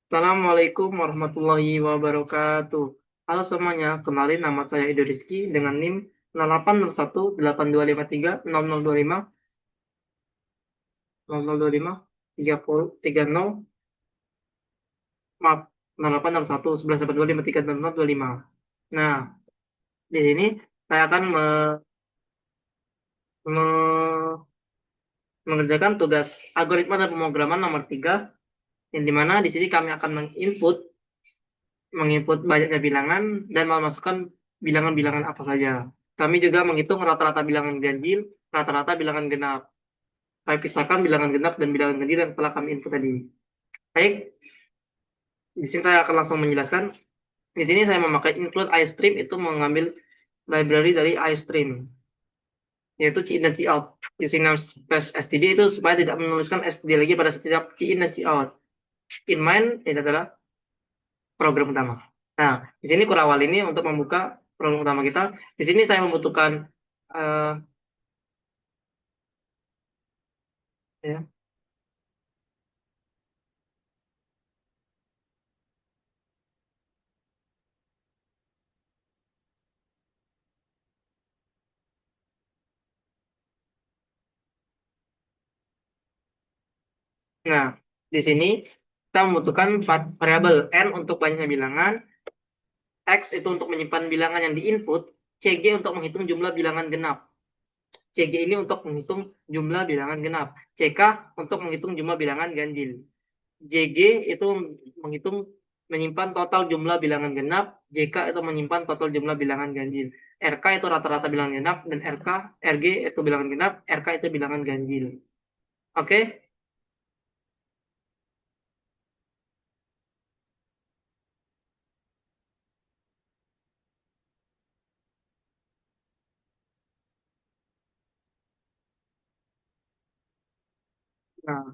Assalamualaikum warahmatullahi wabarakatuh. Halo semuanya, kenalin nama saya Edo Rizky dengan NIM 080182530025 0025 30 maaf 0801 1182530025. Nah, di sini saya akan me- mengerjakan tugas algoritma dan pemrograman nomor 3, yang dimana di sini kami akan menginput banyaknya bilangan dan memasukkan bilangan-bilangan apa saja. Kami juga menghitung rata-rata bilangan ganjil, rata-rata bilangan genap. Saya pisahkan bilangan genap dan bilangan ganjil yang telah kami input tadi. Baik, di sini saya akan langsung menjelaskan. Di sini saya memakai include iStream, itu mengambil library dari iStream, yaitu ci in dan ci out. Di sini space std itu supaya tidak menuliskan std lagi pada setiap ci in dan ci out. In main ini adalah program utama. Nah, di sini kurawal ini untuk membuka program utama kita. Di sini saya membutuhkan eh, ya. Nah, di sini kita membutuhkan 4 variabel. N untuk banyaknya bilangan, X itu untuk menyimpan bilangan yang diinput, CG untuk menghitung jumlah bilangan genap. CG ini untuk menghitung jumlah bilangan genap. CK untuk menghitung jumlah bilangan ganjil. JG itu menghitung menyimpan total jumlah bilangan genap, JK itu menyimpan total jumlah bilangan ganjil. RK itu rata-rata bilangan genap, dan RG itu bilangan genap, RK itu bilangan ganjil. Oke? Nah,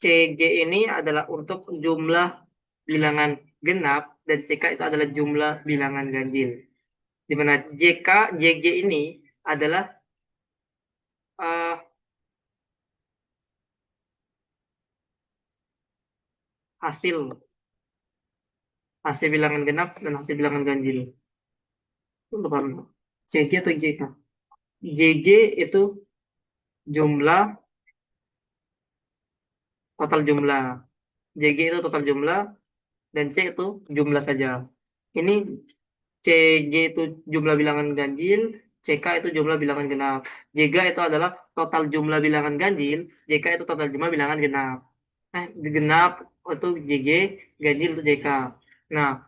CG ini adalah untuk jumlah bilangan genap dan CK itu adalah jumlah bilangan ganjil. Di mana JG ini adalah uh, hasil hasil bilangan genap dan hasil bilangan ganjil. Itu bukan CG atau JK. JG itu jumlah total jumlah. JG itu total jumlah dan C itu jumlah saja. Ini CG itu jumlah bilangan ganjil, CK itu jumlah bilangan genap. JG itu adalah total jumlah bilangan ganjil, JK itu total jumlah bilangan genap. Genap itu JG, ganjil itu JK. Nah,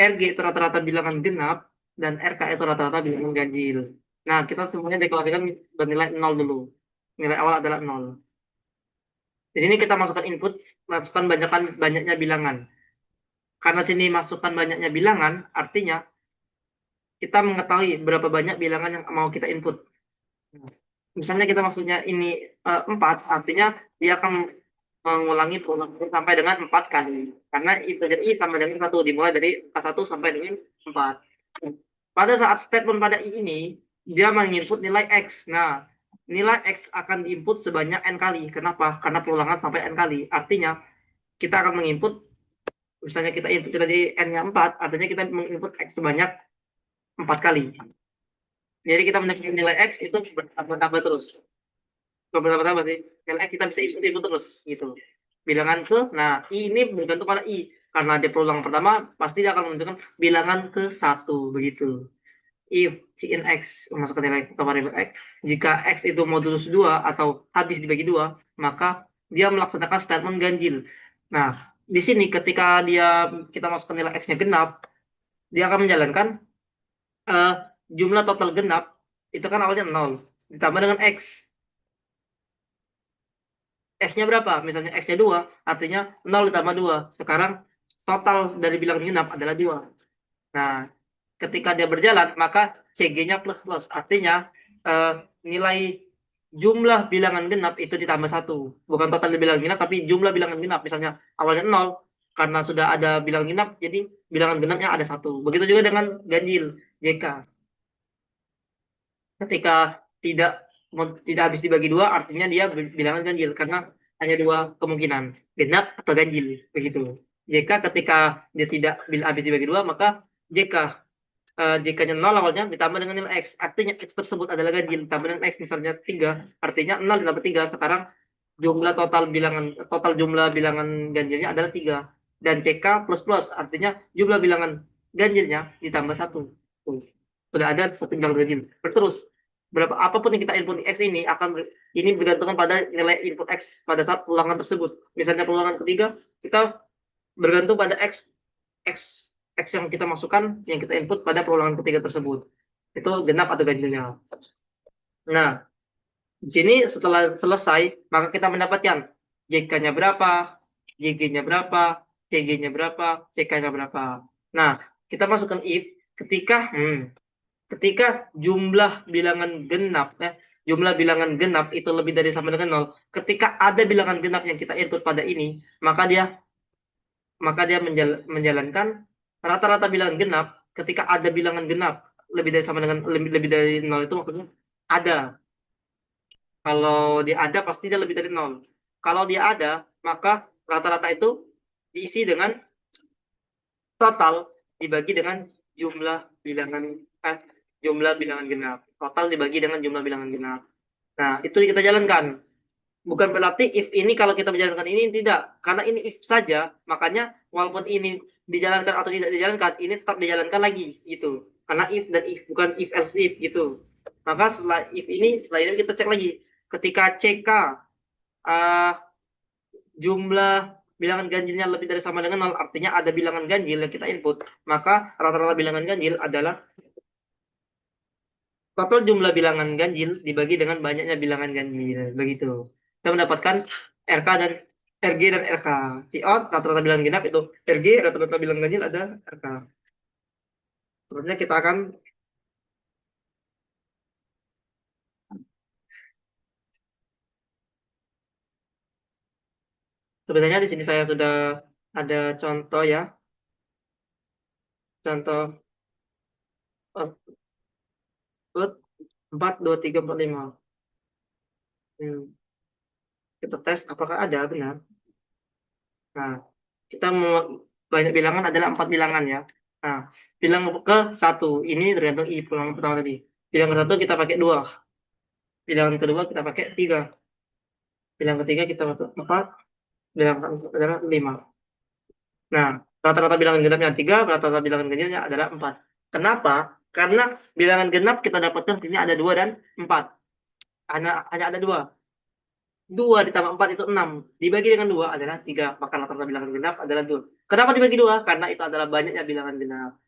RG itu rata-rata bilangan genap, dan RK itu rata-rata bilangan ganjil. Nah, kita semuanya deklarasikan bernilai 0 dulu. Nilai awal adalah 0. Di sini kita masukkan input, masukkan banyaknya bilangan. Karena sini masukkan banyaknya bilangan, artinya kita mengetahui berapa banyak bilangan yang mau kita input. Misalnya kita maksudnya ini 4, artinya dia akan mengulangi pengulangan sampai dengan 4 kali. Karena integer i sama dengan 1, dimulai dari angka 1 sampai dengan 4. Pada saat statement pada i ini, dia menginput nilai x. Nah, nilai x akan diinput sebanyak n kali. Kenapa? Karena pengulangan sampai n kali. Artinya, kita akan menginput, misalnya kita input tadi n-nya 4, artinya kita menginput x sebanyak 4 kali. Jadi kita mendapatkan nilai x itu bertambah terus. Bertambah sih. Nilai x kita bisa input terus gitu. Bilangan ke, nah i ini bergantung pada i. Karena dia perulangan pertama, pasti dia akan menunjukkan bilangan ke satu begitu. If c in x masukkan nilai ke variabel x, jika x itu modulus 2 atau habis dibagi 2, maka dia melaksanakan statement ganjil. Nah, di sini ketika kita masukkan nilai x-nya genap, dia akan menjalankan uh, jumlah total genap itu kan awalnya 0 ditambah dengan x. X-nya berapa? Misalnya X-nya 2, artinya 0 ditambah 2. Sekarang total dari bilangan genap adalah 2. Nah, ketika dia berjalan, maka CG-nya plus. Artinya eh, nilai jumlah bilangan genap itu ditambah 1. Bukan total bilangan genap, tapi jumlah bilangan genap. Misalnya awalnya 0, karena sudah ada bilangan genap, jadi bilangan genapnya ada 1. Begitu juga dengan ganjil, JK. Ketika tidak tidak habis dibagi dua artinya dia bilangan ganjil karena hanya dua kemungkinan, genap atau ganjil begitu. Jika ketika dia tidak habis dibagi dua, maka jika jika-nya 0 awalnya ditambah dengan nilai X, artinya X tersebut adalah ganjil, ditambah dengan X misalnya 3, artinya 0 ditambah 3, sekarang total jumlah bilangan ganjilnya adalah 3. Dan CK plus plus, artinya jumlah bilangan ganjilnya ditambah 1. Sudah ada satu bilangan ganjil. Terus, apapun yang kita input X ini bergantung pada nilai input X pada saat ulangan tersebut. Misalnya ulangan ketiga, kita bergantung pada X X yang kita masukkan, yang kita input pada perulangan ketiga tersebut. Itu genap atau ganjilnya. Nah, di sini setelah selesai, maka kita mendapatkan JK-nya berapa, JG-nya berapa, CG-nya berapa, CK-nya berapa. Nah, kita masukkan if ketika jumlah bilangan genap itu lebih dari sama dengan 0, ketika ada bilangan genap yang kita input pada ini, maka dia menjalankan rata-rata bilangan genap. Ketika ada bilangan genap lebih dari 0 itu maksudnya ada. Kalau dia ada pasti dia lebih dari 0. Kalau dia ada, maka rata-rata itu diisi dengan total dibagi dengan jumlah bilangan genap. Total dibagi dengan jumlah bilangan genap. Nah, itu kita jalankan. Bukan berarti if ini kalau kita menjalankan ini tidak, karena ini if saja, makanya walaupun ini dijalankan atau tidak dijalankan, ini tetap dijalankan lagi gitu. Karena if dan if, bukan if else if gitu. Maka setelah ini kita cek lagi. Ketika CK jumlah bilangan ganjilnya lebih dari sama dengan 0, artinya ada bilangan ganjil yang kita input, maka rata-rata bilangan ganjil adalah total jumlah bilangan ganjil dibagi dengan banyaknya bilangan ganjil. Begitu. Kita mendapatkan RK dan RG dan RK. Ciot rata-rata bilangan genap itu RG, rata-rata bilangan ganjil ada RK. Selanjutnya kita akan sebenarnya di sini saya sudah ada contoh ya. Contoh 4, 2, 3, 4, 5. Kita tes apakah ada benar. Nah, kita mau banyak bilangan adalah 4 bilangan ya. Nah, bilang ke 1 ini tergantung i bilangan pertama tadi. Bilangan ke 1 kita pakai 2. Bilangan kedua kita pakai 3. Bilangan ketiga kita pakai 4. Bilangan keempat adalah 5. Nah, rata-rata bilangan genapnya 3, rata-rata bilangan ganjilnya adalah 4. Kenapa? Karena bilangan genap kita dapatkan sini ada 2 dan 4. Hanya ada 2. 2 ditambah 4 itu 6. Dibagi dengan 2 adalah 3. Maka rata-rata bilangan genap adalah 2. Kenapa dibagi 2? Karena itu adalah banyaknya bilangan genap.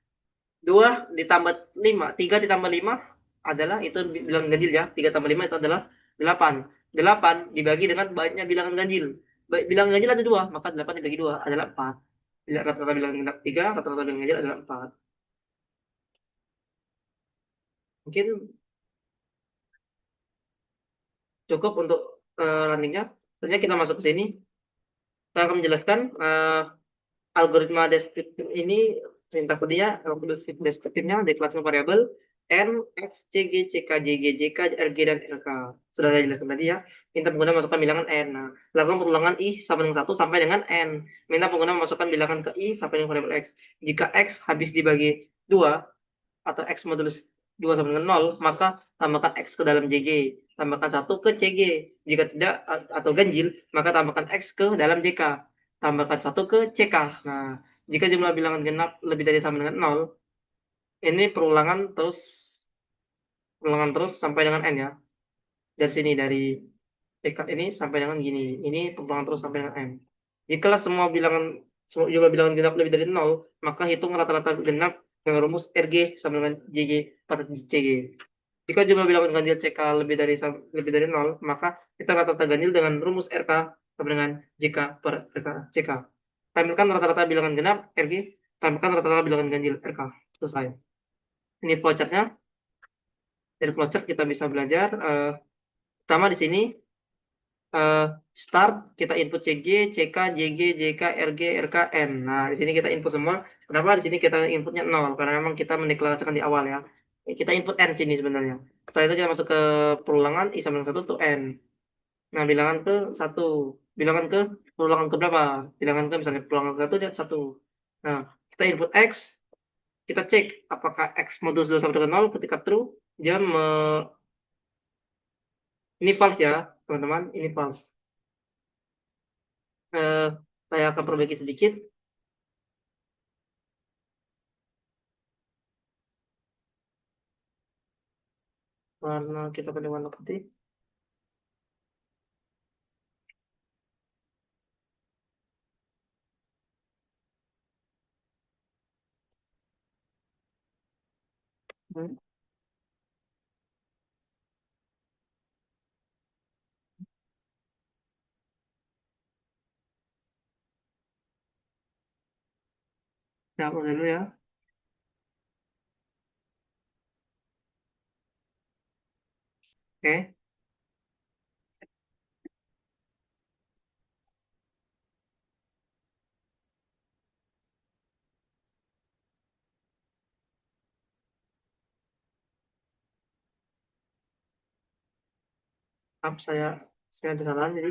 2 ditambah 5. 3 ditambah 5 adalah itu bilangan ganjil ya. 3 tambah 5 itu adalah 8. 8 dibagi dengan banyaknya bilangan ganjil. Bilangan ganjil ada 2, maka 8 dibagi 2 adalah 4. Rata-rata bilangan genap 3, rata-rata bilangan ganjil adalah 4. Mungkin cukup untuk runningnya. Selanjutnya kita masuk ke sini. Saya akan menjelaskan algoritma deskriptif ini, sintak dia deskriptifnya deklarasi variabel n, x, cg, ck, jg, jk, rg, dan rk. Sudah saya jelaskan tadi ya. Minta pengguna masukkan bilangan n. Nah, lakukan perulangan i sama dengan 1 sampai dengan n. Minta pengguna masukkan bilangan ke i sampai dengan variabel x. Jika x habis dibagi 2 atau x modulus 2 sama dengan 0, maka tambahkan x ke dalam jg. Tambahkan 1 ke cg. Jika tidak atau ganjil, maka tambahkan x ke dalam jk. Tambahkan 1 ke CK. Nah, jika jumlah bilangan genap lebih dari sama dengan 0, ini perulangan terus sampai dengan n ya. Dari sini, dari CK ini sampai dengan gini. Ini perulangan terus sampai dengan n. Jika semua jumlah bilangan genap lebih dari 0, maka hitung rata-rata genap dengan rumus RG sama dengan JG pada CG. Jika jumlah bilangan ganjil CK lebih dari 0, maka kita rata-rata ganjil dengan rumus RK sama dengan JK per RK CK. Tampilkan rata-rata bilangan genap RG, tampilkan rata-rata bilangan ganjil RK. Selesai. Ini flowchart-nya. Dari flowchart kita bisa belajar. Pertama di sini start kita input CG, CK, JG, JK, RG, RK, N. Nah, di sini kita input semua. Kenapa di sini kita inputnya 0? Karena memang kita mendeklarasikan di awal ya. Kita input n sini sebenarnya. Setelah itu kita masuk ke perulangan i sama dengan 1 tuh n. Nah, bilangan ke satu, bilangan ke perulangan ke berapa? Bilangan ke misalnya perulangan ke 1 dia 1. Nah, kita input x, kita cek apakah x modulus 2 sama dengan 0. Ketika true, dia ini false ya, teman-teman, ini false. Eh, saya akan perbaiki sedikit karena kita pakai warna putih. Hmm, ya, udah dulu ya. Oke, maaf saya ada kesalahan, jadi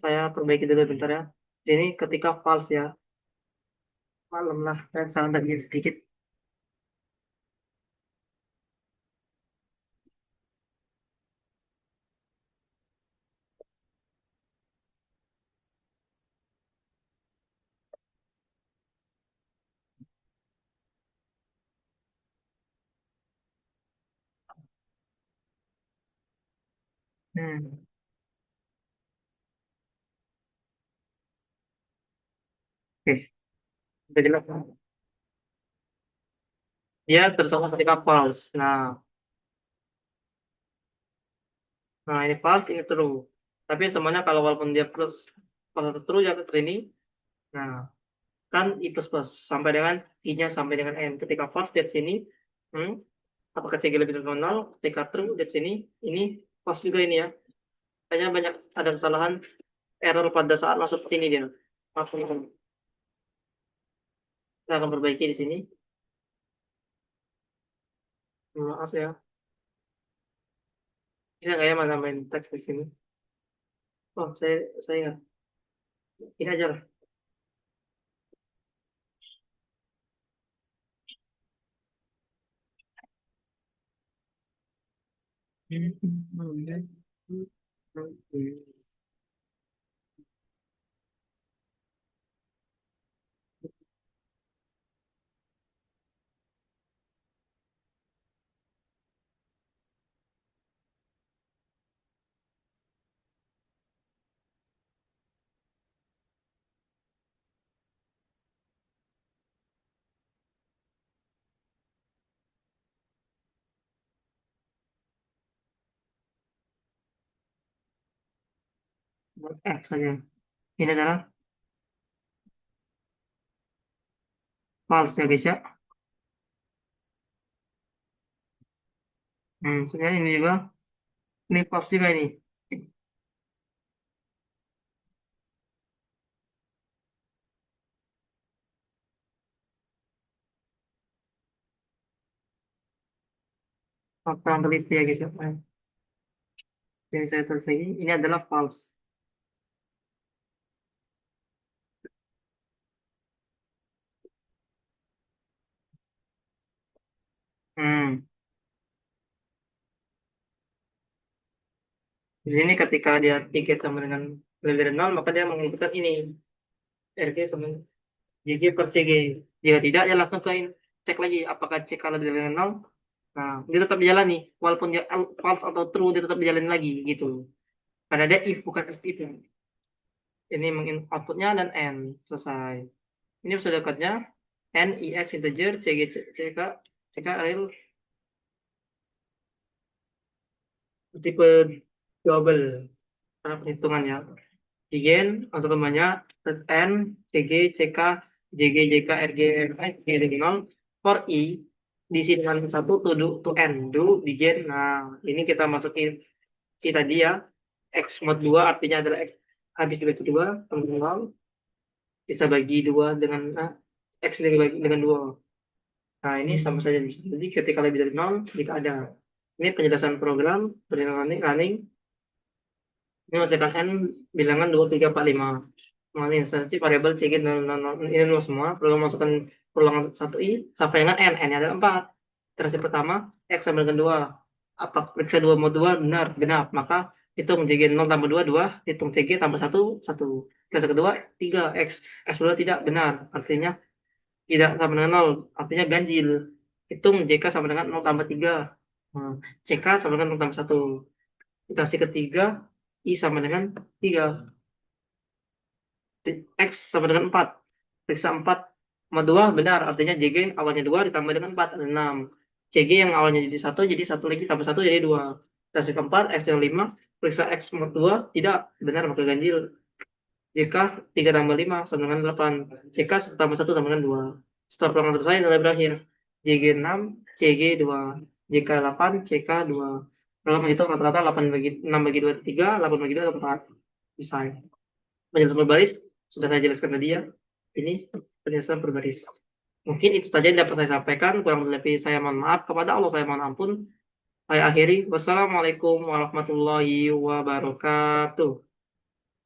saya perbaiki dulu bentar ya. Jadi ketika false ya, malam lah, saya salah tadi sedikit. Hmm. Oke, udah jelas. Dia tersalah ketika false. Nah, ini false, ini true. Tapi semuanya kalau walaupun dia plus, kalau satu true ya ke ini. Nah, kan i plus plus sampai dengan i-nya sampai dengan n. Ketika false dari sini, hmm, apakah CG lebih dari 0? Ketika true dari sini, ini false juga ini ya. Kayaknya banyak ada kesalahan error pada saat masuk ke sini dia. Langsung kita akan perbaiki di sini. Maaf ya. Bisa nggak ya mana main teks di sini? Oh, saya ingat. Ini aja lah. F saja. Ini adalah false ya guys ya. Sebenarnya ini juga, ini false juga ini. Apa yang teliti ya guys ya. Jadi saya tulis lagi, ini adalah false. Hmm. Di sini ketika dia tiket sama dengan lebih dari 0, maka dia menginputkan ini. RG sama JG per CG. Jika tidak, dia langsung ke cek lagi apakah CK lebih dari 0. Nah, dia tetap dijalani. Walaupun dia false atau true, dia tetap dijalani lagi gitu. Karena dia if bukan else if. Ini outputnya dan n. Selesai. Ini sudah dekatnya. N, IX integer, CG, CK, CK real tipe double. Karena perhitungannya. Again, masuk banyak N, CG, CK, JG, JK, RG, RI, G dari 0. For I, diisi dengan 1 to N, do, begin. Nah, ini kita masukin si tadi ya. X mod 2 artinya adalah X habis dibagi 2, bisa bagi 2 dengan X dibagi dengan 2. Nah, ini sama saja. Jadi ketika lebih dari 0, jika ada. Ini penjelasan program, running, running. Ini masukkan n bilangan 2, 3, 4, 5. Mengenai instansi variabel cg 0, 0, 0, ini 0 semua. Program masukkan ulangan 1i sampai dengan n. N-nya ada 4. Iterasi pertama, x sama dengan 2. Apa periksa 2 mau 2 benar, genap. Maka hitung cg 0 tambah 2, 2. Hitung cg tambah 1, 1. Iterasi kedua, 3. X 2 tidak benar. Artinya tidak sama dengan 0. Artinya ganjil. Hitung jk sama dengan 0 tambah 3. Nah, ck sama dengan 0 tambah 1. Iterasi ketiga, I sama dengan 3. X sama dengan 4. Periksa 4 sama 2 benar. Artinya JG awalnya 2 ditambah dengan 4 ada 6. CG yang awalnya jadi 1 jadi 1 lagi tambah 1 jadi 2. Iterasi keempat, X yang 5. Periksa X sama 2 tidak benar maka ganjil. JK 3 tambah 5 sama dengan 8. CK tambah 1 sama dengan 2. Setelah peluang selesai nilai berakhir. JG 6, CG 2. JK 8, CK 2. Kalau menghitung rata-rata 8 bagi 6 bagi 2 3, 8 bagi 2 4. Bisa. Penjelasan berbaris sudah saya jelaskan tadi ya. Ini penjelasan berbaris. Mungkin itu saja yang dapat saya sampaikan. Kurang lebih saya mohon maaf. Kepada Allah saya mohon ampun. Saya akhiri. Wassalamualaikum warahmatullahi wabarakatuh.